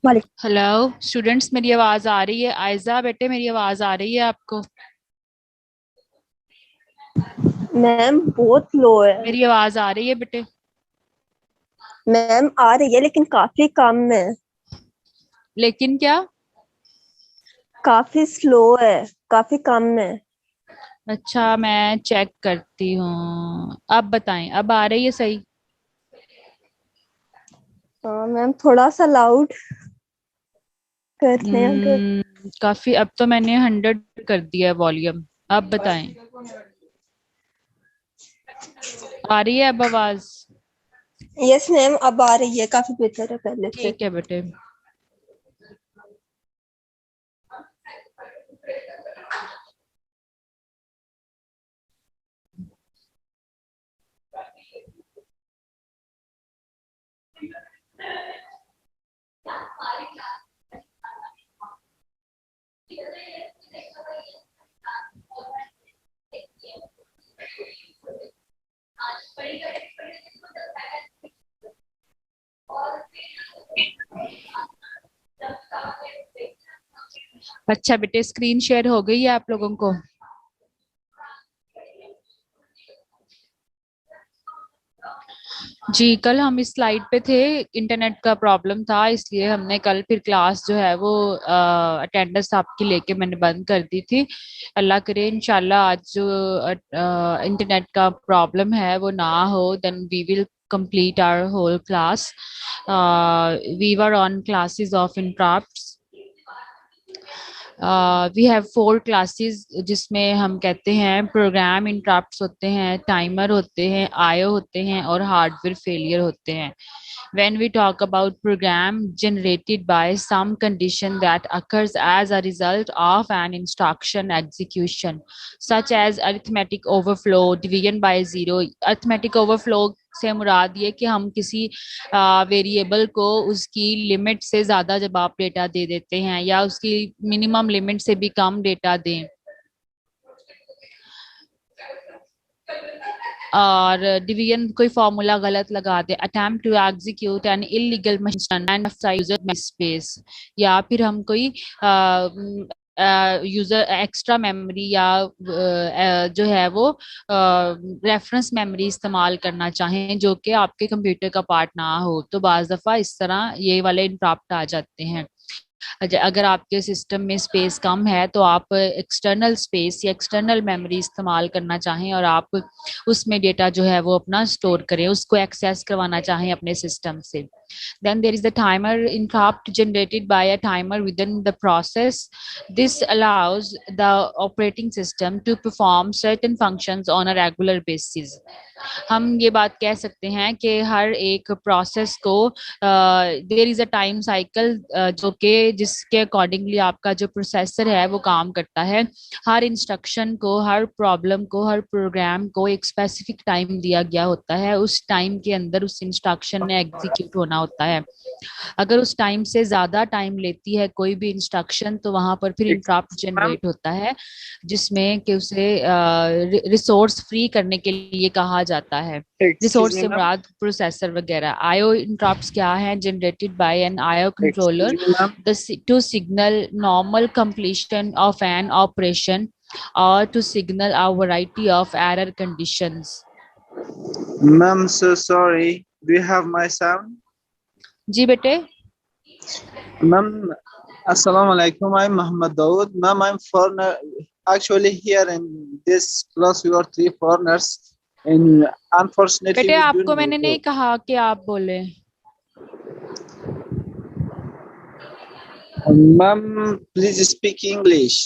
वालेकुम। Hello students, मेरी आवाज आ रही है? आयजा बेटे, मेरी आवाज आ रही है आपको? मैम बहुत लो है। मेरी आवाज आ रही है बेटे? मैम आ रही है लेकिन काफी कम है। लेकिन क्या? काफी स्लो है। काफी कम है। अच्छा, मैं चेक करती हूँ। अब बताएं, अब आ रही है सही? हाँ मैम, थोड़ा सा लाउड कर लें अगर। काफी। अब तो मैंने 100 कर दिया है वॉल्यूम। अब बताएं, आ रही है अब आवाज? यस मैम, अब आ रही है, काफी बेहतर है पहले से। ठीक है बेटे। अच्छा बेटे, स्क्रीन शेयर हो गई है आप लोगों को? जी, कल हम इस स्लाइड पे थे। इंटरनेट का प्रॉब्लम था, इसलिए हमने कल फिर क्लास जो है वो अटेंडेंस आपकी लेके मैंने बंद कर दी थी। अल्लाह करे इंशाल्लाह आज जो इंटरनेट का प्रॉब्लम है वो ना हो, then we will complete our whole class. We were on classes of interrupts. We have 4 classes जिसमें हम कहते हैं प्रोग्राम इंटरप्ट्स होते हैं, टाइमर होते हैं, आयो होते हैं और हार्डवेयर फेलियर होते हैं. When we talk about program generated by some condition that occurs as a result of an instruction execution, such as arithmetic overflow, division by zero. Arithmetic overflow से मुराद ये कि हम किसी वेरिएबल को उसकी लिमिट से ज्यादा जब आप डेटा दे देते हैं या उसकी मिनिमम लिमिट से भी कम डेटा दें, और डिवीजन कोई फॉर्मूला गलत लगा दे, attempt to execute an illegal machine and user space, या फिर हम कोई यूजर एक्स्ट्रा मेमोरी या जो है वो रेफरेंस मेमोरी इस्तेमाल करना चाहें जो कि आपके कंप्यूटर का पार्ट ना हो, तो बाज दफा इस तरह ये वाले इंटरप्ट आ जाते हैं. अगर आपके सिस्टम में स्पेस कम है तो आप एक्सटर्नल स्पेस या एक्सटर्नल मेमोरी इस्तेमाल करना चाहें और आप उसमें डेटा जो है वो अपना स्टोर करें, उसको एक्सेस करवाना चाहें अपने सिस्टम से. Then there is the timer interrupt generated by a timer within the process. This allows the operating system to perform certain functions on a regular basis. हम ये बात कह सकते हैं कि हर एक प्रोसेस को there is a time cycle जो कि जिसके अकॉर्डिंगली आपका जो प्रोसेसर है वो काम करता है. हर इंस्ट्रक्शन को, हर प्रॉब्लम को, हर प्रोग्राम को एक स्पेसिफिक टाइम दिया गया होता है. उस टाइम के अंदर उस इंस्ट्रक्शन ने एग्जीक्यूट होना होता है. अगर उस टाइम से ज्यादा टाइम लेती है कोई भी इंस्ट्रक्शन तो वहां पर फिर इंटरप्ट मैम जनरेट होता है, जिसमें कि उसे रिसोर्स फ्री करने के लिए कहा जाता है. एक्सक्यूज रिसोर्स मी से मैम मुराद प्रोसेसर वगैरह. आईओ इंटरप्ट्स क्या है? Generated by an IO excuse controller me ma'am the to signal normal completion of an operation or to signal a variety of error conditions. Ma'am so sorry, do you have my sound? जी बेटे. Ma'am assalamu alaikum, I'm Muhammad Dawood. Ma'am, I'm foreigner. Actually, here in this class, we are 3 foreigners, and unfortunately, बेटे we आपको don't मैंने नहीं know. कहा कि आप बोले. Ma'am, please speak English.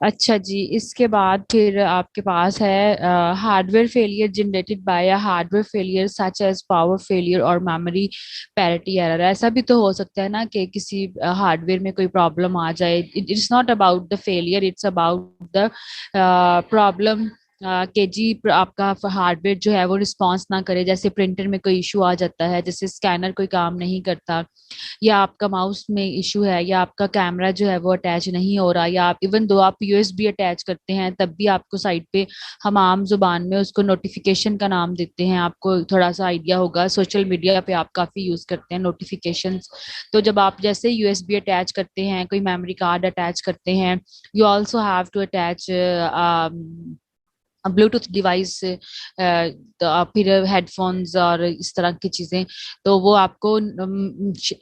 अच्छा जी, इसके बाद फिर आपके पास है hardware failure generated by hardware failure such as power failure और मेमोरी पैरिटी एरर. ऐसा भी तो हो सकता है ना कि किसी हार्डवेयर में कोई प्रॉब्लम आ जाए. It is not about the failure, it's about the problem KG आपका हार्डवेयर जो है वो रिस्पॉन्स ना करे, जैसे प्रिंटर में कोई इशू आ जाता है, जैसे स्कैनर कोई काम नहीं करता, या आपका माउस में इशू है, या आपका कैमरा जो है वो अटैच नहीं हो रहा, या आप इवन दो आप यूएसबी अटैच करते हैं तब भी आपको साइड पे, हम आम जुबान में उसको नोटिफिकेशन का नाम देते हैं, आपको थोड़ा सा आइडिया होगा, सोशल मीडिया पे आप काफी यूज करते हैं नोटिफिकेशंस। तो जब आप जैसे यूएसबी अटैच करते हैं, कोई मेमोरी कार्ड अटैच करते हैं, you also have to attach Bluetooth device, तो फिर हेडफोन्स और इस तरह की चीजें, तो वो आपको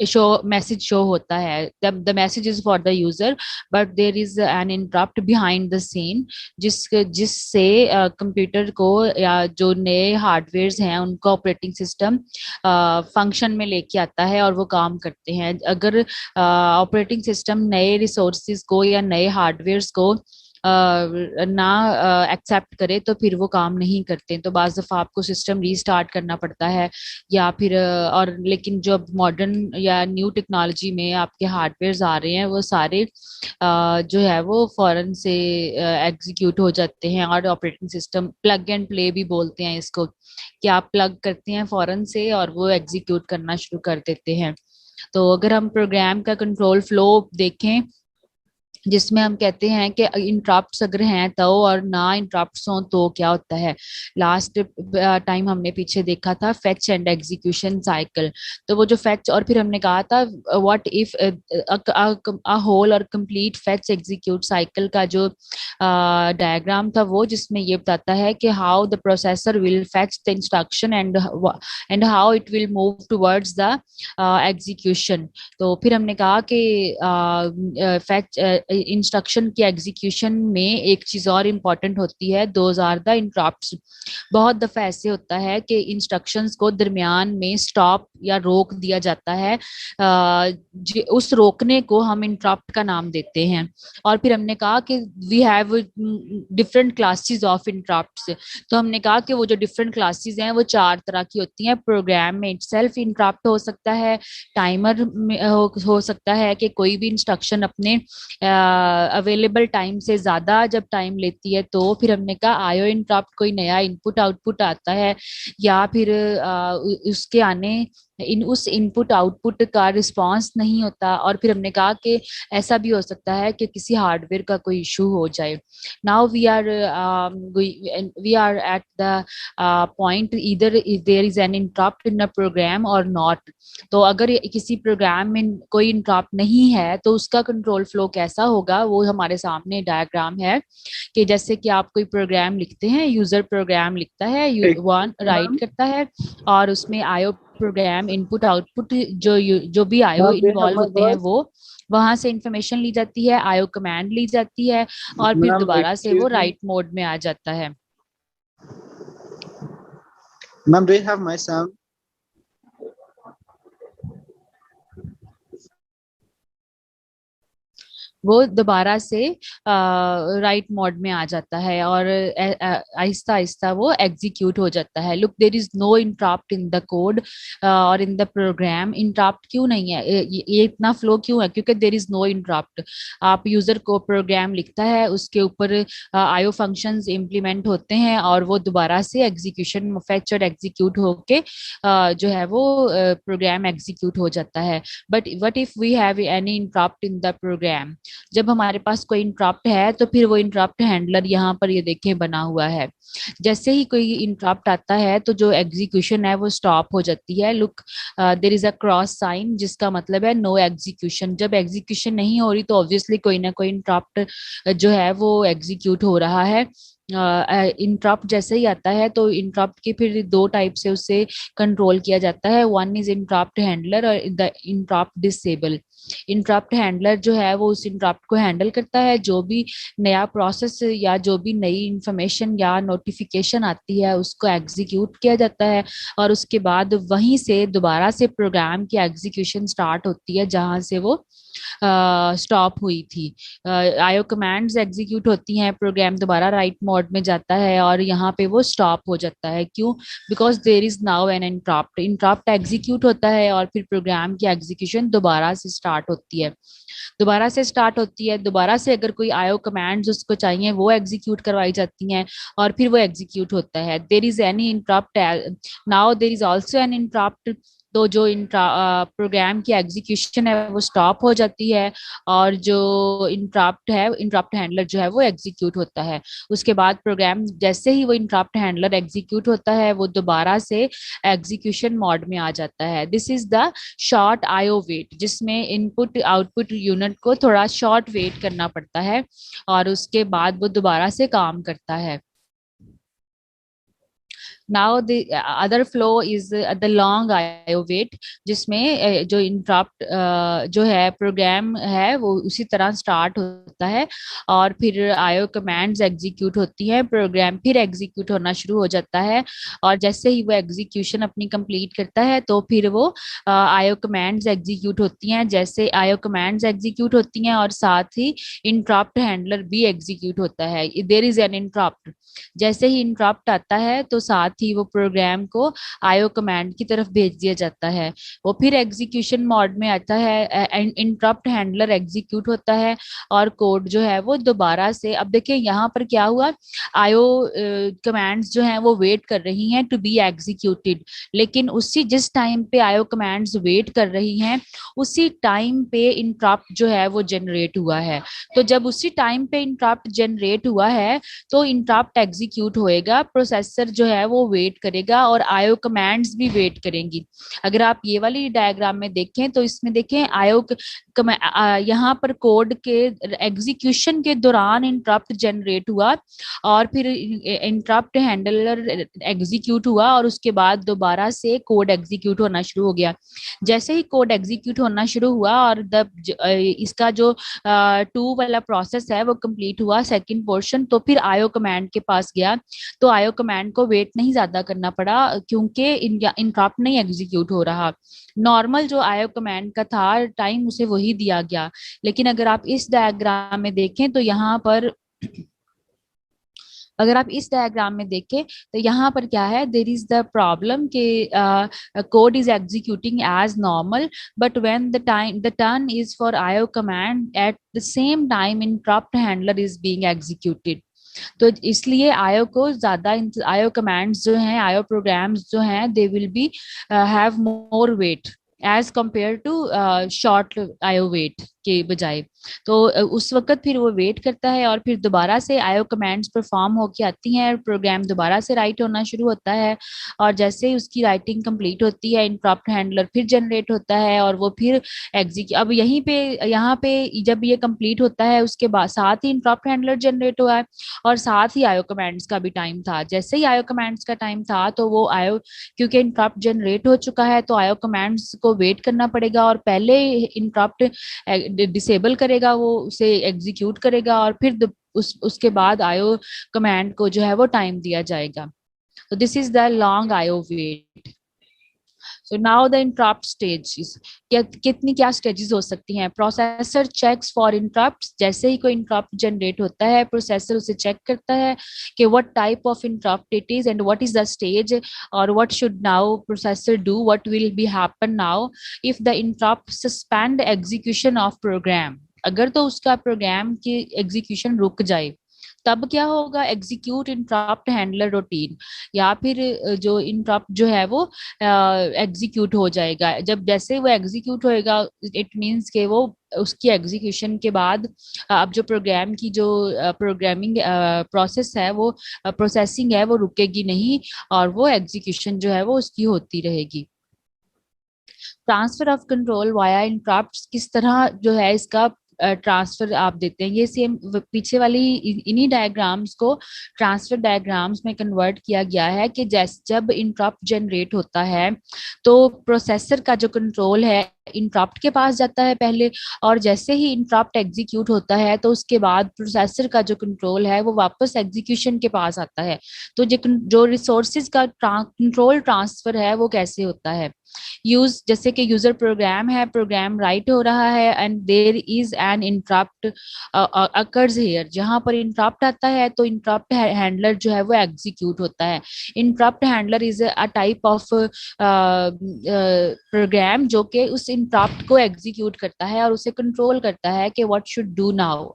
शो मैसेज शो होता है, the message is for the user but there is an interrupt behind the scene, जिससे कंप्यूटर को या जो नए हार्डवेयर हैं उनको ऑपरेटिंग सिस्टम फंक्शन में लेके आता है और वो काम करते हैं। अगर ऑपरेटिंग सिस्टम नए रिसोर्सेज को या नए हार्डवेयर को ना एक्सेप्ट करे तो फिर वो काम नहीं करते, तो बाज दफा आपको सिस्टम रीस्टार्ट करना पड़ता है, या फिर और लेकिन जो मॉडर्न या न्यू टेक्नोलॉजी में आपके हार्डवेयर आ रहे हैं वो सारे जो है वो फौरन से एग्जीक्यूट हो जाते हैं, और operating system plug and play भी बोलते हैं इसको, कि आप प्लग करते हैं फौरन से और वो एग्जीक्यूट करना शुरू कर देते हैं। तो अगर हम प्रोग्राम का कंट्रोल फ्लो देखें, जिसमें हम कहते हैं कि इंटरप्ट्स अगर हैं तो, और ना इंटरप्ट्स हो तो क्या होता है। लास्ट टाइम हमने पीछे देखा था फेच एंड एग्जीक्यूशन साइकिल, तो वो जो फेच, और फिर हमने कहा था व्हाट इफ अ होल और कंप्लीट फेच एग्जीक्यूट साइकिल का जो डायग्राम था वो, जिसमें ये बताता है कि how the processor will fetch the instruction and how it will move towards the execution. तो फिर हमने कहा कि फेच इंस्ट्रक्शन की एग्जीक्यूशन में एक चीज और इम्पोर्टेंट होती है, दोज आर द इंटरप्ट्स। बहुत दफा ऐसे होता है कि इंस्ट्रक्शंस को दरमियान में स्टॉप या रोक दिया जाता है, उस रोकने को हम इंटरप्ट का नाम देते हैं। और फिर हमने कहा कि we have different classes of interrupts, तो हमने कहा कि वो जो डिफरेंट क्लासेस हैं वो 4 तरह की होती हैं। प्रोग्राम में इटसेल्फ इंटरप्ट हो सकता है, टाइमर में हो सकता है कि कोई भी इंस्ट्रक्शन अपने अवेलेबल टाइम से ज्यादा जब टाइम लेती है, तो फिर हमने कहा आयो इंटरप्ट, कोई नया इनपुट आउटपुट आता है, या फिर उसके आने उस इनपुट आउटपुट का रिस्पांस नहीं होता, और फिर हमने कहा कि ऐसा भी हो सकता है कि किसी हार्डवेयर का कोई इशू हो जाए। Now we are at the point either there is an interrupt in a program और नॉट। तो अगर किसी प्रोग्राम में कोई इंटरप्ट नहीं है तो उसका कंट्रोल फ्लो कैसा होगा, वो हमारे सामने डायग्राम है, कि जैसे कि आप कोई प्रोग्राम लिखते हैं, यूजर प्रोग्राम लिखता है, वन राइट करता है, और उसमें आईओ प्रोग्राम इनपुट आउटपुट जो भी IO Ma'am, do you have involve my होते हैं voice? वो वहां से इंफॉर्मेशन ली जाती है, आईओ कमांड ली जाती है, और फिर Ma'am, दोबारा से वो excuse me. राइट मोड में आ जाता है। Ma'am, do you have my sound? वो दोबारा से राइट मोड में आ जाता है, और आहिस्ता आहिस्ता वो एग्जीक्यूट हो जाता है। Look, there is no interrupt in the code और इन द प्रोग्राम। इंटरप्ट क्यों नहीं है, ये इतना फ्लो क्यों है, क्योंकि देयर इज नो इंटरप्ट। आप यूजर को प्रोग्राम लिखता है, उसके ऊपर आईओ फंक्शंस इम्प्लीमेंट होते हैं, और वो दोबारा से एग्जीक्यूशन फेच और एग्जीक्यूट होके जो है वो प्रोग्राम एग्जीक्यूट हो जाता है। But what if we have any interrupt in the program, जब हमारे पास कोई इंटरप्ट है तो फिर वो इंटरप्ट हैंडलर यहाँ पर ये देखें बना हुआ है। जैसे ही कोई इंटरप्ट आता है तो जो एग्जीक्यूशन है वो स्टॉप हो जाती है। Look, there is a cross sign, जिसका मतलब है नो एग्जीक्यूशन। जब एग्जीक्यूशन नहीं हो रही तो ऑब्वियसली कोई ना कोई इंटरप्ट जो है वो एग्जीक्यूट हो रहा है। इंटरप्ट जैसे ही आता है तो इंटरप्ट की फिर 2 टाइप से उसे कंट्रोल किया जाता है। वन इज इंटरप्ट हैंडलर और the interrupt disable. Interrupt handler जो है वो उस इंटरप्ट को हैंडल करता है, जो भी नया प्रोसेस या जो भी नई इंफॉर्मेशन या नोटिफिकेशन आती है उसको एग्जीक्यूट किया जाता है, और उसके बाद वहीं से दोबारा से प्रोग्राम की एग्जीक्यूशन स्टार्ट होती है, जहां से वो स्टॉप हुई थी। आईओ कमांड्स एग्जीक्यूट होती हैं, प्रोग्राम दोबारा राइट मोड में जाता है और यहाँ पे वो स्टॉप हो जाता है। क्यों? Because there is now an interrupt. Interrupt execute होता है और फिर प्रोग्राम की एग्जीक्यूशन दोबारा से स्टार्ट होती है। दोबारा से अगर कोई आईओ कमांड्स उसको चाहिए वो एग्जीक्यूट करवाई जाती हैं और फिर वो एग्जीक्यूट होता है। There is any interrupt, now there is also an interrupt. तो जो प्रोग्राम की एग्जीक्यूशन है वो स्टॉप हो जाती है और जो इंटरप्ट हैंडलर जो है वो एग्जीक्यूट होता है। उसके बाद प्रोग्राम जैसे ही वो इंटरप्ट हैंडलर एग्जीक्यूट होता है वो दोबारा से एग्जीक्यूशन मोड में आ जाता है। This is the short IO wait, जिसमें इनपुट आउटपुट यूनिट को थोड़ा शॉर्ट वेट करना पड़ता है और उसके बाद वो दोबारा से काम करता है। Now the other flow is the long IO wait, जिसमें जो इंटरप्ट जो है प्रोग्राम है वो उसी तरह स्टार्ट होता है और फिर आईओ कमांड्स एग्जीक्यूट होती है, प्रोग्राम फिर एग्जीक्यूट होना शुरू हो जाता है और जैसे ही वो एग्जीक्यूशन अपनी कंप्लीट करता है तो फिर वो आईओ कमांड्स एग्जीक्यूट होती हैं। जैसे आईओ कमांड्स एग्जीक्यूट होती हैं और साथ ही इंटरप्ट हैंडलर भी एग्जीक्यूट होता है। देयर इज एन इंटरप्ट, जैसे ही इंटरप्ट आता है तो साथ ही वो प्रोग्राम को आईओ कमांड की तरफ भेज दिया जाता है। वो फिर एग्जीक्यूशन मोड में आता है, इंटरप्ट हैंडलर एग्जीक्यूट होता है और कोड जो है वो दोबारा से, अब देखिए यहाँ पर क्या हुआ, आईओ कमांड्स जो हैं वो वेट कर रही हैं टू बी एग्जीक्यूटेड, लेकिन उसी जिस टाइम पे आईओ कमांड्स वेट कर रही हैं उसी टाइम पे इंटरप्ट जो है वो जनरेट हुआ है। तो जब उसी टाइम पे इंटरप्ट जनरेट हुआ है तो इंटरप्ट एग्जीक्यूट होएगा, प्रोसेसर जो है वो वेट करेगा और आईओ कमांड्स भी वेट करेंगी। अगर आप ये वाली डायग्राम में देखें तो इसमें देखें आईओ यहाँ पर कोड के एग्जीक्यूशन के दौरान इंटरप्ट जनरेट हुआ और फिर इंटरप्ट हैंडलर एग्जीक्यूट हुआ और उसके बाद दोबारा से कोड एग्जीक्यूट होना शुरू हो गया। जैसे ही कोड एग्जीक्यूट होना शुरू हुआ और इसका जो 2 वाला प्रोसेस है वो कंप्लीट हुआ, सेकंड पोर्शन, तो फिर आईओ कमांड के पास गया तो आईओ कमांड को वेट नहीं ज्यादा करना पड़ा क्योंकि इंटरप्ट नहीं एग्जीक्यूट हो रहा। नॉर्मल जो आईओ कमांड का था टाइम उसे वही दिया गया। लेकिन अगर आप इस डायग्राम में देखें तो यहाँ पर अगर आप इस डायग्राम में देखें तो यहाँ पर क्या है, देर इज द प्रॉब्लम के code is executing as normal but when the turn is for IO command at the same time interrupt handler is being executed. तो इसलिए आईओ को ज्यादा, आईओ कमांड्स जो हैं, आईओ प्रोग्राम्स जो हैं, they will be have more wait as compare to short IO wait के बजाय। तो उस वक्त फिर वो वेट करता है और फिर दोबारा से आईओ कमांड्स परफॉर्म होके आती हैं और प्रोग्राम दोबारा से राइट होना शुरू होता है और जैसे ही उसकी राइटिंग कंप्लीट होती है इंटरप्ट हैंडलर फिर जनरेट होता है और वो फिर अब यहीं पे, यहाँ पे जब ये कंप्लीट होता है उसके बाद साथ ही इंटरप्ट हैंडलर जनरेट हुआ है और साथ ही आईओ कमांड्स का भी टाइम था। जैसे ही आईओ कमांड्स का टाइम था तो वो आईओ, क्योंकि इंटरप्ट जनरेट हो चुका है तो आईओ कमांड्स को वेट करना पड़ेगा और पहले इंटरप्ट डिसेबल करेगा, वो उसे एग्जीक्यूट करेगा और फिर उसके बाद आईओ कमांड को जो है वो टाइम दिया जाएगा। तो this is the long IO wait. So now the interrupt stages, कितनी क्या स्टेजेस हो सकती हैं। प्रोसेसर चेक्स फॉर इंटरप्ट, जैसे ही कोई इंटरप्ट जनरेट होता है प्रोसेसर उसे चेक करता है कि what type of interrupt it is and what is the stage और what should now processor do, what will be happen now if the interrupt suspend execution of program. अगर तो उसका प्रोग्राम की execution रुक जाए तब क्या होगा, एग्जीक्यूट इंटरप्ट हैंडलर रूटीन, या फिर जो इंटरप्ट जो है वो एग्जीक्यूट हो जाएगा। जब जैसे वो एग्जीक्यूट होएगा इट मींस के वो उसकी एग्जीक्यूशन के बाद अब जो प्रोग्राम की जो प्रोग्रामिंग प्रोसेस है वो प्रोसेसिंग है वो रुकेगी नहीं और वो एग्जीक्यूशन जो है वो उसकी होती रहेगी। Transfer of control via interrupt, किस तरह जो है इसका ट्रांसफर आप देते हैं। ये सेम पीछे वाली इन्हीं डायग्राम्स को ट्रांसफर डायग्राम्स में कन्वर्ट किया गया है कि जब इंटरप्ट जनरेट होता है तो प्रोसेसर का जो कंट्रोल है इंटरप्ट के पास जाता है पहले, और जैसे ही इंटरप्ट एग्जीक्यूट होता है तो उसके बाद प्रोसेसर का जो कंट्रोल है वो वापस एग्जीक्यूशन के पास आता है। तो जो रिसोर्सेज का कंट्रोल ट्रांसफर है वो कैसे होता है, यूज, जैसे कि यूजर प्रोग्राम है, प्रोग्राम राइट हो रहा है and there is an interrupt occurs here, जहां पर इंटरप्ट आता है तो इंटरप्ट हैंडलर जो है वो एग्जीक्यूट होता है। Interrupt handler is a type of program जो कि उस इंटरप्ट को एग्जीक्यूट करता है और उसे कंट्रोल करता है कि व्हाट शुड डू नाउ।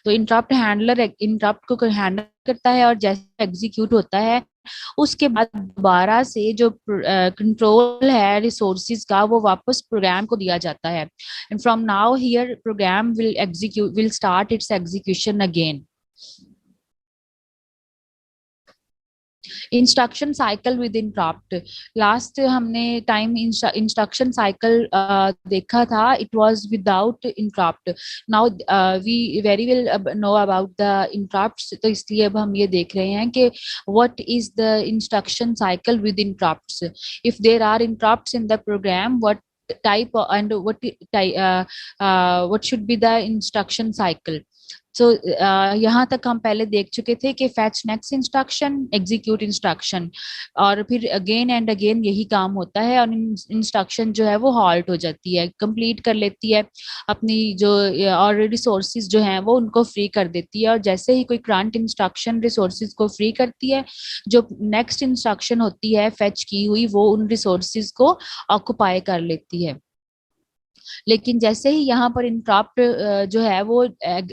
तो इंटरप्ट हैंडलर इंटरप्ट को हैंडल करता है और जैसे एग्जीक्यूट होता है उसके बाद दोबारा से जो कंट्रोल है रिसोर्सिस का वो वापस प्रोग्राम को दिया जाता है। And from now here program will start its execution again. Instruction cycle with interrupt, last हमने टाइम इंस्ट्रक्शन साइकिल देखा था, it was without interrupt. Now we very well know about the interrupts, तो इसलिए अब हम ये देख रहे हैं कि what is the instruction cycle with interrupts. If there are interrupts in the program, what type and what should be the instruction cycle. So यहाँ तक हम पहले देख चुके थे कि fetch next instruction, execute instruction, और फिर अगेन एंड अगेन यही काम होता है और इंस्ट्रक्शन जो है वो हॉल्ट हो जाती है, कंप्लीट कर लेती है अपनी जो और रिसोर्सेज जो हैं वो उनको फ्री कर देती है। और जैसे ही कोई करंट इंस्ट्रक्शन रिसोर्सेज को फ्री करती है, जो नेक्स्ट इंस्ट्रक्शन होती है फेच की हुई वो उन रिसोर्सेज को ऑक्युपाई कर लेती है। लेकिन जैसे ही यहाँ पर इंटरप्ट जो है वो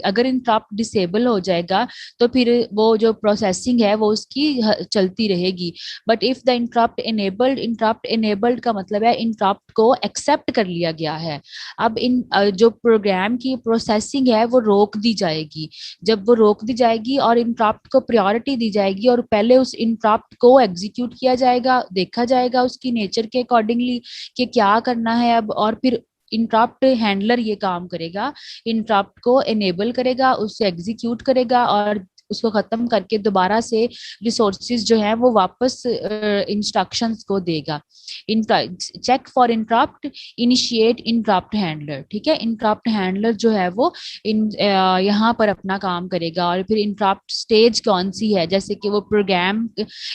अगर इंटरप्ट डिसेबल हो जाएगा तो फिर वो जो प्रोसेसिंग है वो उसकी चलती रहेगी। But if the interrupt enabled का मतलब है इंटरप्ट को एक्सेप्ट कर लिया गया है। अब इन जो प्रोग्राम की प्रोसेसिंग है वो रोक दी जाएगी। जब वो रोक दी जाएगी और इंटरप्ट को प्रायोरिटी दी जाएगी और पहले उस इंटरप्ट को एग्जीक्यूट किया जाएगा, देखा जाएगा उसकी नेचर के अकॉर्डिंगली कि क्या करना है अब, और फिर इंटरप्ट हैंडलर ये काम करेगा, इंटरप्ट को एनेबल करेगा, उसे एग्जीक्यूट करेगा और उसको खत्म करके दोबारा से रिसोर्सेज जो है वो वापस इंस्ट्रक्शंस को देगा। Check for interrupt, initiate interrupt handler. ठीक है, इंटरप्ट हैंडलर जो है वो यहाँ पर अपना काम करेगा। और फिर इंटरप्ट स्टेज कौन सी है, जैसे कि वो प्रोग्राम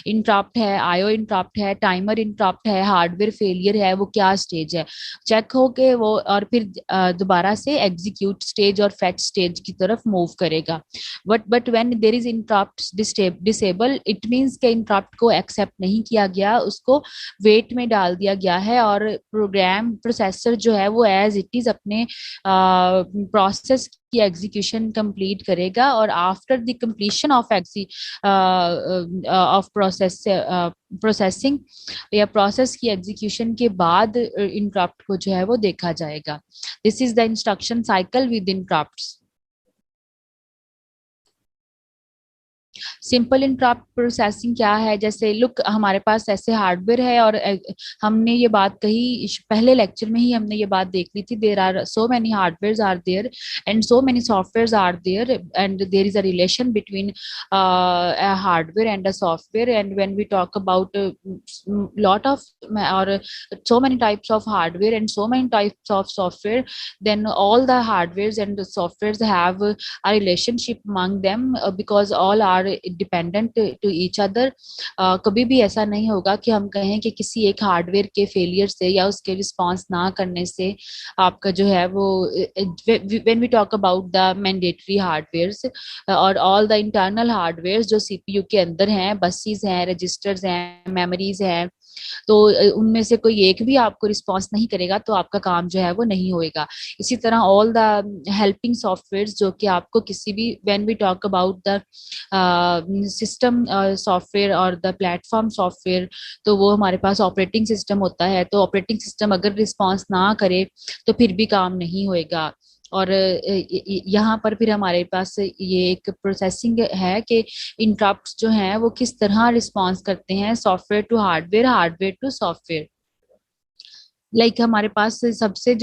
इंटरप्ट है, आईओ इंटरप्ट है, टाइमर इंटरप्ट है, हार्डवेयर फेलियर है, वो क्या स्टेज है चेक हो के वो, और फिर दोबारा से एग्जीक्यूट स्टेज और फेच स्टेज की तरफ मूव करेगा। But when there is interrupt disable, it means के इंटरप्ट को एक्सेप्ट नहीं किया गया, उसको वेट में डाल दिया गया है और प्रोग्राम प्रोसेसर जो है वो एज इट इज अपने प्रोसेस की एग्जीक्यूशन कंप्लीट करेगा। और after the completion of processing या प्रोसेस की एग्जीक्यूशन के बाद इंटरप्ट को जो है वो देखा जाएगा। This is the instruction cycle with interrupts. Simple interrupt processing क्या है, जैसे लुक हमारे पास ऐसे हार्डवेयर है और हमने ये बात कही पहले लेक्चर में ही, हमने ये बात देख ली थी, there are so many hardware are there and so many software are there and there is a relation between a hardware and a software, and when we talk about lot of or so many types of hardware and so many types of software, then all the hardwares and the softwares have a relationship among them because all are dependent to each other. कभी भी ऐसा नहीं होगा कि हम कहें कि किसी एक हार्डवेयर के फेलियर से या उसके रिस्पांस ना करने से आपका जो है वो, when we talk about the mandatory hardwares और ऑल द इंटरनल हार्डवेयर जो सीपीयू के अंदर हैं, बसेस हैं, रजिस्टर्स हैं, मेमोरीज हैं, तो उनमें से कोई एक भी आपको रिस्पॉन्स नहीं करेगा तो आपका काम जो है वो नहीं होएगा। इसी तरह ऑल द हेल्पिंग सॉफ्टवेयर जो कि आपको किसी भी, when we talk about the system software और द प्लेटफॉर्म सॉफ्टवेयर, तो वो हमारे पास ऑपरेटिंग सिस्टम होता है, तो ऑपरेटिंग सिस्टम अगर रिस्पॉन्स ना करे तो फिर भी काम नहीं होएगा। और यहाँ पर फिर हमारे पास ये एक प्रोसेसिंग है कि इंटरप्ट्स जो हैं वो किस तरह रिस्पॉन्स करते हैं software to hardware, hardware to software. हमारे पास सबसे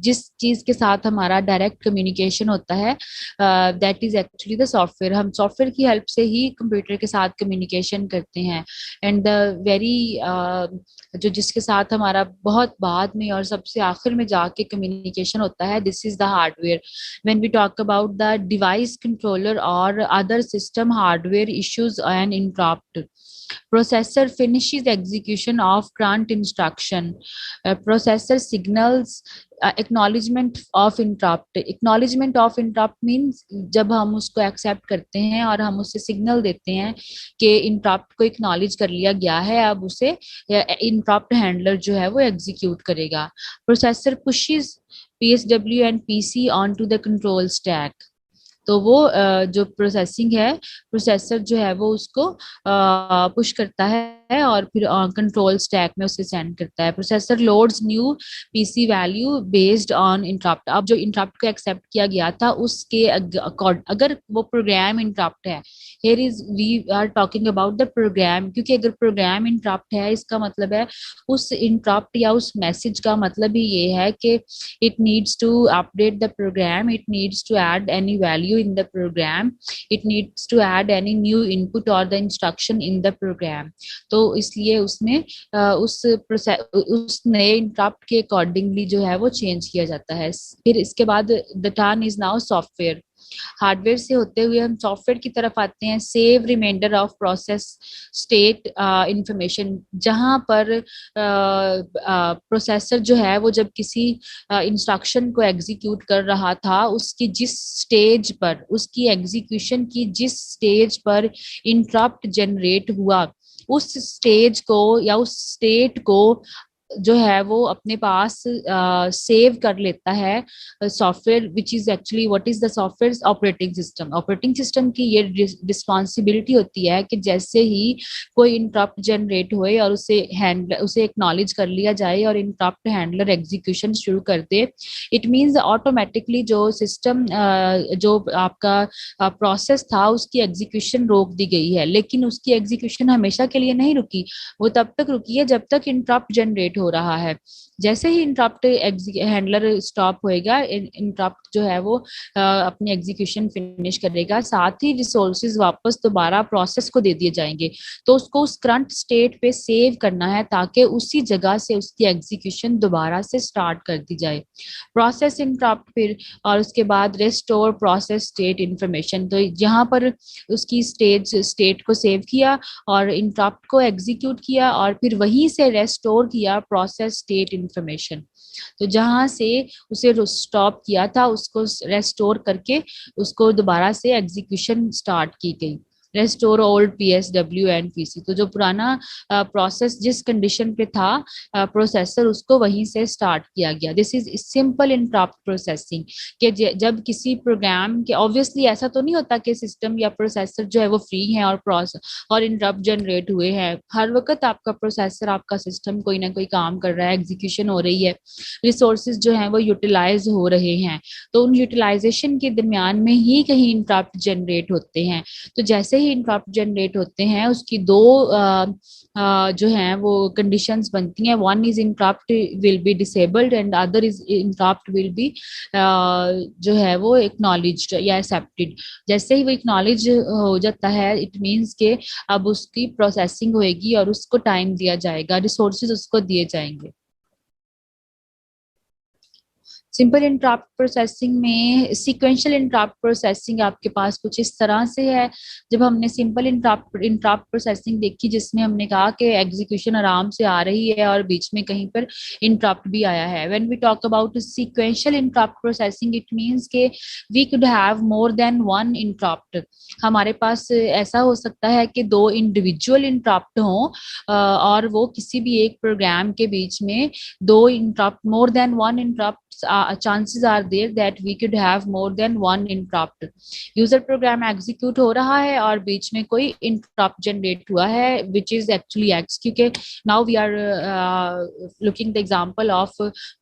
जिस चीज के साथ हमारा डायरेक्ट कम्युनिकेशन होता है, that is actually the software. हम सॉफ्टवेयर की हेल्प से ही कंप्यूटर के साथ कम्युनिकेशन करते हैं। एंड द वेरी जो जिसके साथ हमारा बहुत बाद में और सबसे आखिर में जाके कम्युनिकेशन होता है, this is the hardware. When we talk about the device controller और other system hardware issues and interrupt, processor finishes execution of current instruction, processor signals acknowledgement of interrupt। acknowledgement of interrupt means जब हम उसको accept करते हैं और हम उसे signal देते हैं कि इंटरप्ट को एक्नॉलेज कर लिया गया है, अब उसे इंटरप्ट हैंडलर जो है वो एग्जीक्यूट करेगा। Processor pushes PSW and PC onto the control stack। तो वो जो प्रोसेसिंग है, प्रोसेसर जो है वो उसको पुश करता है और फिर कंट्रोल स्टैक में उसे सेंड करता है। Processor loads new PC value based on interrupt. अब जो इंटरप्ट को एक्सेप्ट किया गया था उसके अगर वो प्रोग्राम इंटरप्ट है, here is we are talking about the program, क्योंकि अगर प्रोग्राम इंटरप्ट है इसका मतलब है उस इंटरप्ट या उस मैसेज का मतलब ही ये है कि it needs to update the program, it needs to add any value in the program, it needs to add any new input or the instruction in the program। तो इसलिए उसमें उस नए इंटरप्ट के अकॉर्डिंगली जो है वो चेंज किया जाता है। फिर इसके बाद the turn is now software. Hardware से होते हुए हम सॉफ्टवेयर की तरफ आते हैं। Save reminder of process state information, जहां पर प्रोसेसर जो है वो जब किसी इंस्ट्रक्शन को एग्जीक्यूट कर रहा था, उसकी जिस स्टेज पर, उसकी एग्जीक्यूशन की जिस स्टेज पर इंटरप्ट जनरेट हुआ, उस स्टेज को या उस स्टेट को जो है वो अपने पास सेव कर लेता है software, which is actually what is the software operating system. Operating system की ये रिस्पॉन्सिबिलिटी होती है कि जैसे ही कोई इंटरप्ट जनरेट हुए और उसे एक्नॉलेज कर लिया जाए और इंटरप्ट हैंडलर एग्जीक्यूशन शुरू कर दे, इट मीन्स ऑटोमेटिकली जो सिस्टम जो आपका प्रोसेस था उसकी एग्जीक्यूशन रोक दी गई है। लेकिन उसकी एग्जीक्यूशन हमेशा के लिए नहीं रुकी, वो तब तक रुकी है जब तक इंटरप्ट जनरेट हो रहा है। जैसे ही इंटरप्ट हैंडलर स्टॉप होएगा, इंटरप्ट जो है वो अपनी एग्जीक्यूशन फिनिश करेगा, साथ ही रिसोर्सेज वापस दोबारा प्रोसेस को दे दिए जाएंगे। तो उसको उस करंट स्टेट पे सेव करना है ताकि उसी जगह से उसकी एग्जीक्यूशन दोबारा से स्टार्ट कर दी जाए। प्रोसेस इंटरप्ट फिर और उसके बाद रेस्टोर प्रोसेस स्टेट इंफॉर्मेशन। तो यहाँ पर उसकी स्टेट को सेव किया और इंटरप्ट को एग्जीक्यूट किया और फिर वहीं से रेस्टोर किया प्रोसेस स्टेट इंफॉर्मेशन। तो जहां से उसे स्टॉप किया था उसको रेस्टोर करके उसको दोबारा से एग्जीक्यूशन स्टार्ट की गई। Restore old PSW and PC। तो जो पुराना प्रोसेस जिस कंडीशन पे था प्रोसेसर, उसको वहीं से स्टार्ट किया गया। This is simple interrupt processing. कि जब किसी प्रोग्राम के, ऑब्वियसली ऐसा तो नहीं होता कि सिस्टम या प्रोसेसर जो है वो फ्री है और इंटरप्ट जनरेट हुए हैं। हर वक्त आपका प्रोसेसर, आपका सिस्टम कोई ना कोई काम कर रहा है, एग्जीक्यूशन हो रही है, रिसोर्सेज जो है वो यूटिलाइज हो रहे हैं। तो उन यूटिलाइजेशन के दरमियान में ही कहीं इंटरप्ट जनरेट होते हैं। तो जैसे ही इंटरप्ट जनरेट होते हैं उसकी दो जो हैं वो कंडीशंस बनती हैं। One is interrupt will be disabled and other is interrupt will be जो है वो एक्नॉलेज्ड या एक्सेप्टेड। जैसे ही वो एक्नॉलेज हो जाता है, इट मीन्स के अब उसकी प्रोसेसिंग होएगी और उसको टाइम दिया जाएगा, रिसोर्सेज उसको दिए जाएंगे। सिंपल इंटरप्ट प्रोसेसिंग में सीक्वेंशियल इंटरप्ट प्रोसेसिंग आपके पास कुछ इस तरह से है। जब हमने सिंपल इंटरप्ट प्रोसेसिंग देखी जिसमें हमने कहा कि एग्जीक्यूशन आराम से आ रही है और बीच में कहीं पर इंटरप्ट भी आया है। When we talk about sequential interrupt processing, it means के we could have more than one interrupt. हमारे पास ऐसा हो सकता है कि दो इंडिविजुअल इंटरप्ट हों और वो किसी भी एक प्रोग्राम के बीच में दो interrupt, more than one interrupt chances are there that we could have more than one interrupt. User program execute हो रहा है और बीच में कोई इंटरप्ट जनरेट हुआ है which is actually x, क्योंकि now we are looking the example of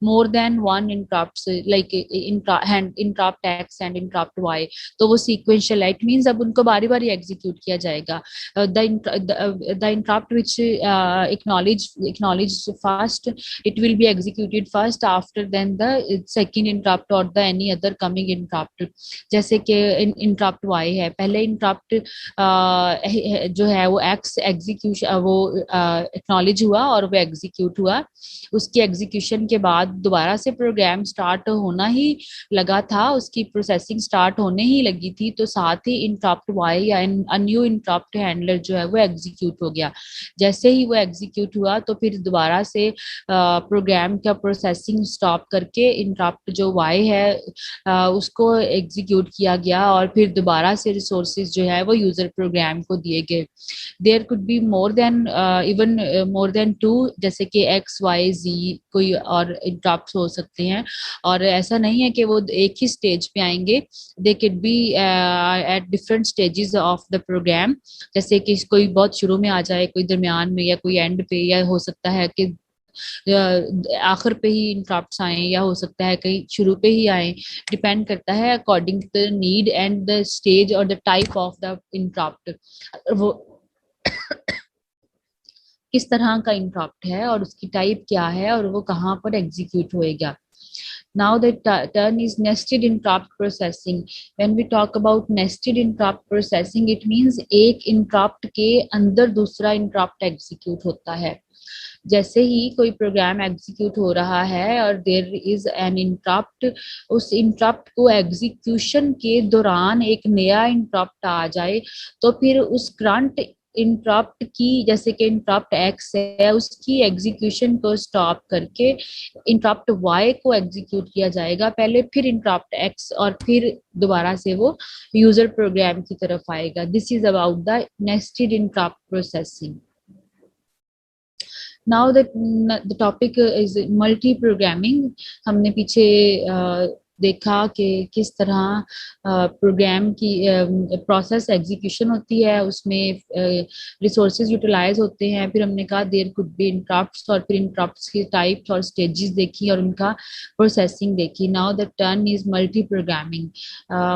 more than one interrupts like interrupt x and interrupt y, तो वो sequential है. It means अब उनको बारी बारी एग्जीक्यूट किया जाएगा. The interrupt which acknowledge first, it will be executed first, after then the second interrupt or the any other coming interrupt. जैसे कि इंटरप्ट वाई है, पहले इंटरप्ट जो है वो एक्स एग्जीक्यूशन वो एक्नॉलेज हुआ और वो एग्जीक्यूट हुआ. उसकी एग्जीक्यूशन के बाद दोबारा से प्रोग्राम स्टार्ट होना ही लगा था, उसकी प्रोसेसिंग स्टार्ट होने ही लगी थी, तो साथ ही इंटरप्ट वाई या न्यू इंटरप्ट हैंडलर जो है वो एग्जीक्यूट हो गया. जैसे ही वो एग्जीक्यूट हुआ तो फिर दोबारा से प्रोग्राम का प्रोसेसिंग स्टॉप करके इंटरप्ट जो वाई है उसको एग्जीक्यूट किया गया और फिर दोबारा से रिसोर्सेज जो है वो यूजर प्रोग्राम को दिए गए. There could be more than even more than two, जैसे कि एक्स वाई जी कोई और इंटरप्ट हो सकते हैं, और ऐसा नहीं है कि वो एक ही स्टेज पे आएंगे. They could be at different stages of the program, जैसे कि कोई बहुत शुरू में आ जाए, कोई दरमियान में, या कोई एंड पे, या हो सकता है कि आखिर पे ही इंटरप्ट्स आए, या हो सकता है कहीं शुरू पे ही आए. डिपेंड करता है according to the need and the stage और the type of the interrupt, वो किस तरह का इंटरप्ट है और उसकी टाइप क्या है और वो कहाँ पर एग्जीक्यूट होएगा. Now the term is nested interrupt processing. When we talk about nested interrupt processing, it means एक interrupt के अंदर दूसरा interrupt execute होता है. जैसे ही कोई प्रोग्राम एग्जीक्यूट हो रहा है और देयर इज एन इंटरप्ट, उस इंटरप्ट को एग्जीक्यूशन के दौरान एक नया इंटरप्ट आ जाए, तो फिर उस करंट इंटरप्ट की, जैसे कि इंटरप्ट एक्स है, उसकी एग्जीक्यूशन को स्टॉप करके इंटरप्ट वाई को एग्जीक्यूट किया जाएगा पहले, फिर इंटरप्ट एक्स, और फिर दोबारा से वो यूजर प्रोग्राम की तरफ आएगा. This is about the nested interrupt processing. Now the topic is multi programming. हमने पीछे देखा कि किस तरह प्रोग्राम की प्रोसेस एग्जीक्यूशन होती है, उसमें रिसोर्सेज यूटिलाइज होते हैं. फिर हमने कहा देयर कुड बी इंटरप्ट्स, और फिर इंटरप्ट्स की टाइप्स और स्टेजेस देखी और उनका प्रोसेसिंग देखी. Now the turn is multi programming.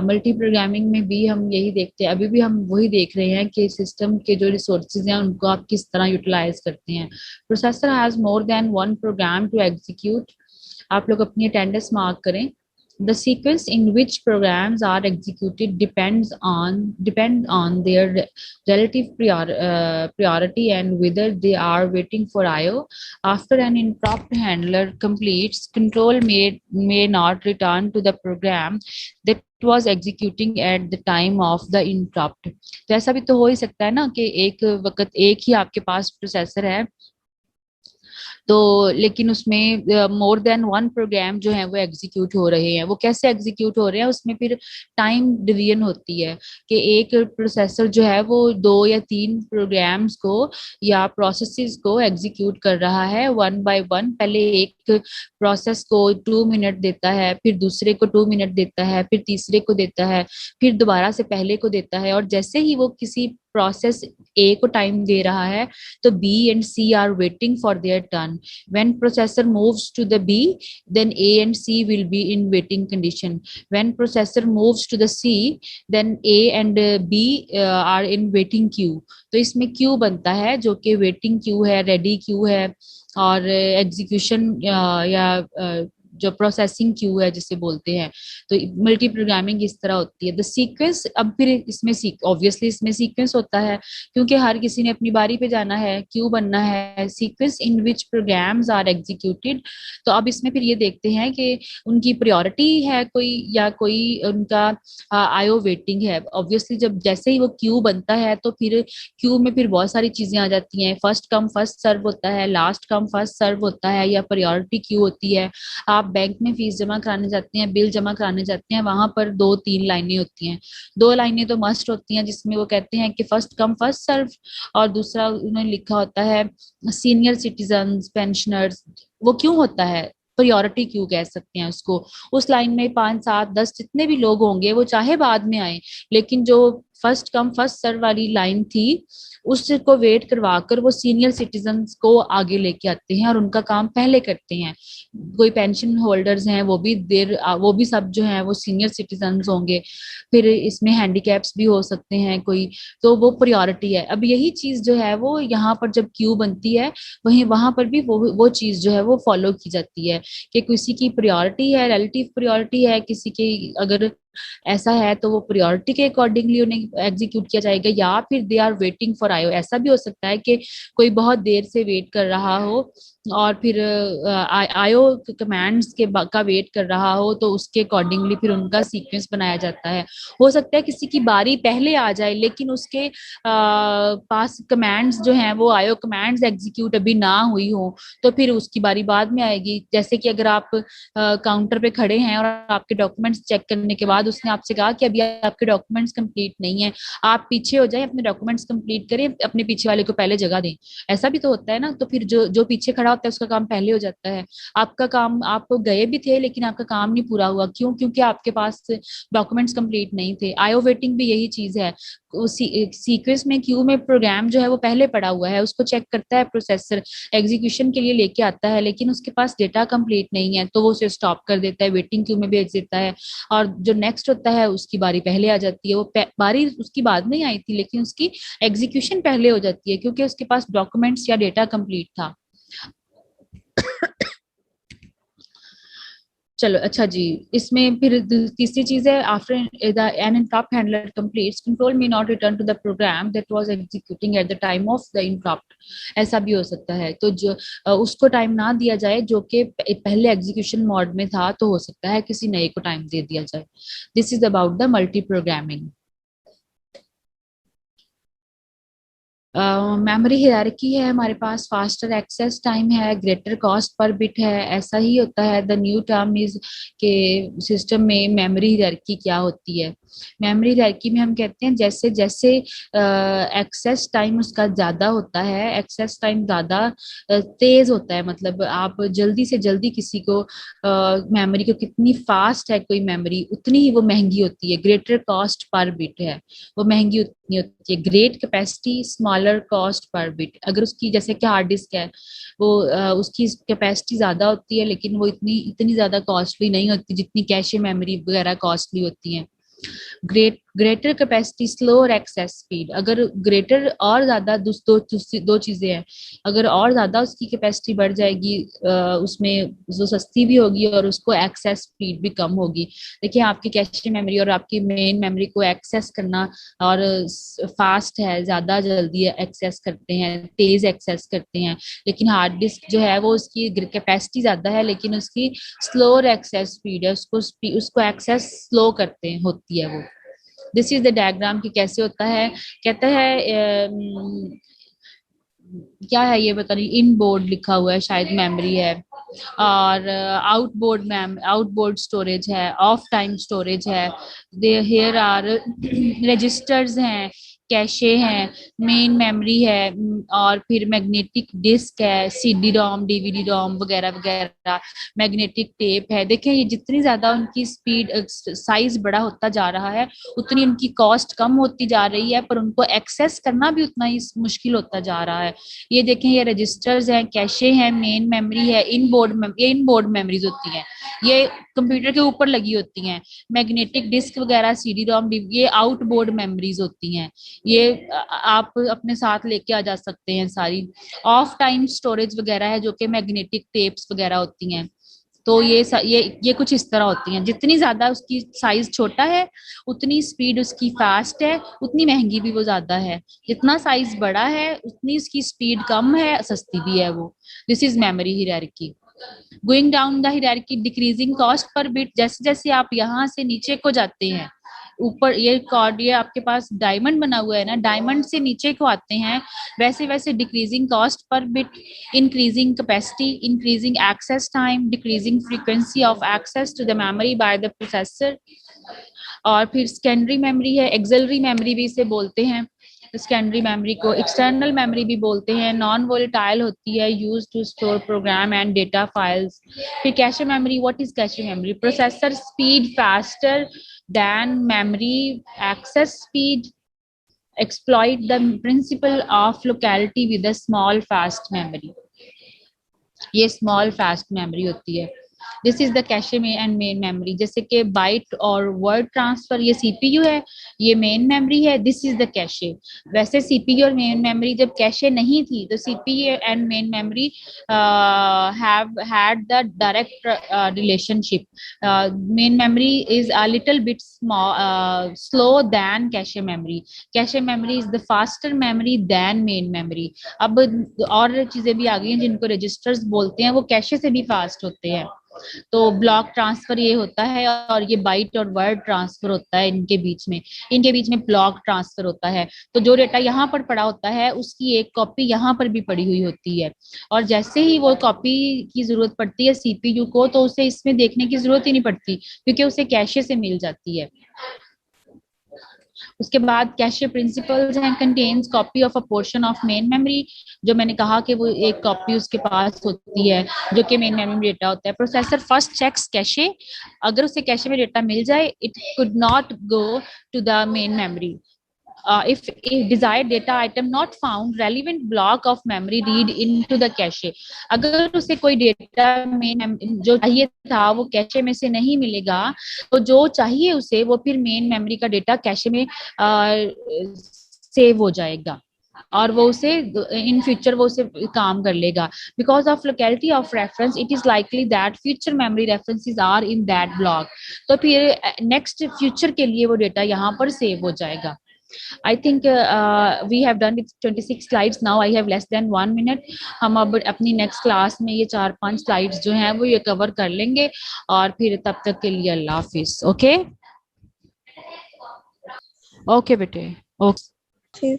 Multi programming में भी हम यही देखते हैं, अभी भी हम वही देख रहे हैं कि सिस्टम के जो रिसोर्सेज हैं उनको आप किस तरह यूटिलाइज करते हैं. Processor has more than one program to execute. आप लोग अपनी अटेंडेंस मार्क करें. The sequence in which programs are executed depend on their relative priority and whether they are waiting for I/O. After an interrupt handler completes, control may not return to the program that was executing at the time of the interrupt. तो ऐसा भी तो हो ही सकता है ना कि एक वक्त एक ही आपके पास प्रोसेसर है, तो लेकिन उसमें मोर देन वन प्रोग्राम जो है वो एग्जीक्यूट हो रहे हैं. वो कैसे एग्जीक्यूट हो रहे हैं, उसमें फिर टाइम डिवीजन होती है कि एक प्रोसेसर जो है वो 2 या 3 प्रोग्राम्स को या प्रोसेसेस को एग्जीक्यूट कर रहा है वन बाय वन. पहले एक प्रोसेस को 2 मिनट देता है, फिर दूसरे को 2 मिनट देता है, फिर तीसरे को देता है, फिर दोबारा से पहले को देता है. और जैसे ही वो किसी प्रोसेस ए को टाइम दे रहा है तो B and C are waiting for their turn. When processor moves to the B, then A and C will be in waiting condition. When processor moves to the C, then A and B are in waiting queue. तो इसमें queue बनता है जो कि waiting queue है, ready queue है, और execution या जो प्रोसेसिंग क्यू है जिसे बोलते हैं. तो मल्टी प्रोग्रामिंग इस तरह होती है. द सीक्वेंस, अब फिर इसमें ऑब्वियसली इसमें सीक्वेंस होता है क्योंकि हर किसी ने अपनी बारी पे जाना है, क्यू बनना है. Sequence in which programs are executed. तो अब इसमें फिर ये देखते हैं कि उनकी प्रायोरिटी है कोई, या कोई उनका आईओ वेटिंग है. ऑब्वियसली जब जैसे ही वो क्यू बनता है तो फिर क्यू में फिर बहुत सारी चीजें आ जाती हैं. फर्स्ट कम फर्स्ट सर्व होता है, लास्ट कम फर्स्ट सर्व होता है, या प्रायोरिटी क्यू होती है. आप बैंक में फीस जमा कराने जाते हैं, बिल जमा कराने जाते हैं, वहां पर 2-3 लाइनें होती हैं. 2 लाइनें तो मस्ट होती हैं जिसमें वो कहते हैं कि फर्स्ट कम फर्स्ट सर्व, और दूसरा उन्होंने लिखा होता है सीनियर सिटीजन्स, पेंशनर्स. वो क्यों होता है? प्रायोरिटी क्यू कह सकते हैं उसको। उस लाइन में 5 7 10 जितने भी लोग होंगे वो चाहे बाद में आए, लेकिन जो फर्स्ट कम फर्स्ट सर्व वाली लाइन थी उसको वेट करवा कर वो सीनियर सिटीजन्स को आगे लेके आते हैं और उनका काम पहले करते हैं। कोई पेंशन होल्डर्स हैं वो भी सब जो है वो सीनियर सिटीजन्स होंगे। फिर इसमें हैंडीकैप्स भी हो सकते हैं कोई, तो वो प्रायोरिटी है। अब यही चीज जो है वो यहाँ पर जब क्यू बनती है वहीं वहां पर भी वो चीज जो है वो फॉलो की जाती है कि किसी की प्रायोरिटी है, रिलेटिव प्रायोरिटी है किसी की, अगर ऐसा है तो वो प्रायोरिटी के अकॉर्डिंगली उन्हें एग्जीक्यूट किया जाएगा, या फिर दे आर वेटिंग फॉर आयो। ऐसा भी हो सकता है कि कोई बहुत देर से वेट कर रहा हो और फिर आयो कमांड्स का वेट कर रहा हो, तो उसके अकॉर्डिंगली फिर उनका सीक्वेंस बनाया जाता है। हो सकता है किसी की बारी पहले आ जाए लेकिन उसके पास कमांड्स जो हैं वो आयो कमांड्स एग्जीक्यूट अभी ना हुई हो, तो फिर उसकी बारी बाद में आएगी। जैसे कि अगर आप काउंटर पे खड़े हैं और आपके डॉक्यूमेंट्स चेक करने के बाद उसने आपसे कहा कि अभी आपके डॉक्यूमेंट्स कंप्लीट नहीं है, आप पीछे हो जाए, अपने डॉक्यूमेंट्स कंप्लीट करें, अपने पीछे वाले को पहले जगह दें। ऐसा भी तो होता है ना, तो फिर जो जो पीछे खड़ा होता है उसका काम पहले हो जाता है। आपका काम, आप गए भी थे लेकिन आपका काम नहीं पूरा हुआ, क्यों? क्योंकि आपके पास डॉक्यूमेंट्स कंप्लीट नहीं थे। आईओ वेटिंग भी यही चीज है। सीक्वेंस में क्यू में प्रोग्राम जो है वो पहले पड़ा हुआ है, उसको चेक करता है प्रोसेसर, एग्जीक्यूशन के लिए लेके आता है, लेकिन उसके पास डेटा कंप्लीट नहीं है तो वो उसे स्टॉप कर देता है, वेटिंग क्यू में भेज देता है। और जो नेक्स्ट होता है उसकी बारी पहले आ जाती है। वो बारी उसकी बाद में आई थी लेकिन उसकी एग्जीक्यूशन पहले हो जाती है क्योंकि उसके पास डॉक्यूमेंट्स या डेटा कंप्लीट था। चलो अच्छा जी, इसमें फिर तीसरी चीज है, after an interrupt handler completes control may not return to the program that was executing at the time of the interrupt. ऐसा भी हो सकता है, तो जो उसको टाइम ना दिया जाए जो कि पहले एग्जीक्यूशन मोड में था, तो हो सकता है किसी नए को टाइम दे दिया जाए। This is about the multi programming. Memory hierarchy है हमारे पास, फास्टर एक्सेस टाइम है, ग्रेटर कॉस्ट पर बिट है। ऐसा ही होता है। द न्यू टर्म इज के सिस्टम में मेमोरी हायरार्की क्या होती है। मेमोरी हायरार्की में हम कहते हैं जैसे जैसे एक्सेस टाइम उसका ज्यादा होता है, एक्सेस टाइम ज्यादा तेज होता है, मतलब आप जल्दी से जल्दी किसी को मेमोरी को कितनी फास्ट है कोई मेमोरी, उतनी ही वो महंगी होती है। ग्रेटर कॉस्ट पर बिट है, वो महंगी उतनी होती है। Great capacity smaller cost per bit, अगर उसकी जैसे कि हार्ड डिस्क है वो उसकी कैपेसिटी ज्यादा होती है लेकिन वो इतनी इतनी ज्यादा कॉस्टली नहीं होती जितनी कैशे मेमोरी वगैरह कॉस्टली होती है। Greater capacity slower access speed, अगर ग्रेटर और ज्यादा दो चीजें हैं, अगर और ज्यादा उसकी कैपेसिटी बढ़ जाएगी उसमें जो सस्ती भी होगी और उसको एक्सेस स्पीड भी कम होगी। देखिए आपकी कैशे मेमोरी और आपकी मेन मेमोरी को एक्सेस करना और फास्ट है, ज्यादा जल्दी एक्सेस करते हैं, तेज एक्सेस करते हैं। लेकिन हार्ड डिस्क जो है वो उसकी कैपेसिटी ज्यादा है लेकिन उसकी स्लोअर एक्सेस स्पीड है, उसको एक्सेस स्लो करते हैं होती है वो। दिस इज द डायग्राम कि कैसे होता है। कहता है क्या है ये पता नहीं, इन बोर्ड लिखा हुआ है शायद मेमोरी है, और आउटबोर्ड स्टोरेज है, ऑफ टाइम स्टोरेज है, दे हेयर आर रजिस्टर्स हैं, कैशे हैं, मेन मेमोरी है, और फिर मैग्नेटिक डिस्क है, सीडी रोम डीवीडी रोम वगैरह वगैरह, मैग्नेटिक टेप है। देखें ये जितनी ज्यादा उनकी स्पीड साइज बड़ा होता जा रहा है उतनी उनकी कॉस्ट कम होती जा रही है, पर उनको एक्सेस करना भी उतना ही मुश्किल होता जा रहा है। ये देखें ये रजिस्टर्स हैं, कैशे हैं, मेन मेमोरी है, ये इन बोर्ड मेमोरीज होती हैं, ये कंप्यूटर के ऊपर लगी होती हैं। मैग्नेटिक डिस्क वगैरह सीडी रोम ये आउटबोर्ड मेमोरीज होती हैं, ये आप अपने साथ लेके आ जा सकते हैं सारी। ऑफ टाइम स्टोरेज वगैरह है जो कि मैग्नेटिक टेप्स वगैरह होती हैं। तो ये कुछ इस तरह होती हैं। जितनी ज्यादा उसकी साइज छोटा है उतनी स्पीड उसकी फास्ट है, उतनी महंगी भी वो ज्यादा है। जितना साइज बड़ा है उतनी उसकी स्पीड कम है, सस्ती भी है वो। This is memory hierarchy. Going down the hierarchy, decreasing cost per bit, जैसे जैसे आप यहाँ से नीचे को जाते हैं ऊपर, ये कॉर्ड ये आपके पास डायमंड बना हुआ है ना, डायमंड से नीचे को आते हैं वैसे वैसे decreasing cost per bit, increasing capacity, increasing access time, decreasing frequency of access to the memory by the processor. और फिर सेकेंडरी मेमोरी है, एक्सिलरी मेमोरी भी इसे बोलते हैं। सेकेंडरी मेमोरी को एक्सटर्नल मेमोरी भी बोलते हैं, नॉन वोलेटाइल होती है, use to store program and data files. फिर cache memory, what is cache memory? Processor speed faster than memory access speed, exploit the principle of locality with a small fast memory। ये small fast memory होती है। This is the cache में and main memory. जैसे कि bite और word transfer, ये CPU है, ये मेन मेमोरी है, दिस इज द कैशे। वैसे सीपीयू और मेन मेमोरी जब कैशे नहीं थी तो CPU and main memory have had the direct relationship. Main memory is a little bit slow than cache memory. Cache memory is the faster memory than main memory. अब और चीजें भी आ गई हैं जिनको रजिस्टर्स बोलते हैं, वो कैशे से भी फास्ट होते हैं। तो ब्लॉक ट्रांसफर ये होता है, और ये बाइट और वर्ड ट्रांसफर होता है इनके बीच में ब्लॉक ट्रांसफर होता है। तो जो डेटा यहाँ पर पड़ा होता है उसकी एक कॉपी यहाँ पर भी पड़ी हुई होती है, और जैसे ही वो कॉपी की जरूरत पड़ती है सीपीयू को तो उसे इसमें देखने की जरूरत ही नहीं पड़ती, क्योंकि उसे कैशे से मिल जाती है। उसके बाद cache principles and contains copy of a portion of main memory. जो मैंने कहा कि वो एक कॉपी उसके पास होती है जो कि मेन मेमोरी डेटा होता है। प्रोसेसर फर्स्ट चेक्स कैशे, अगर उसे कैशे में डेटा मिल जाए it could not go to the main memory. If desired data item not found, relevant block of memory read into the cache। अगर उसे कोई डेटा मेन जो चाहिए था वो कैशे में से नहीं मिलेगा तो जो चाहिए उसे वो फिर मेन मेमोरी का डेटा कैशे में सेव हो जाएगा, और वो उसे इन फ्यूचर वो उसे काम कर लेगा। Because of locality of reference it is likely that future memory references are in that block. तो फिर नेक्स्ट फ्यूचर के लिए वो डेटा यहाँ पर सेव हो जाएगा। I think we have done with 26 slides now. I have less than 1 minute. हम अब अपनी next class में ये 4-5 slides जो हैं वो ये cover कर लेंगे, और फिर तब तक के लिए अल्लाह हाफिज। ओके ओके बेटे, ओके।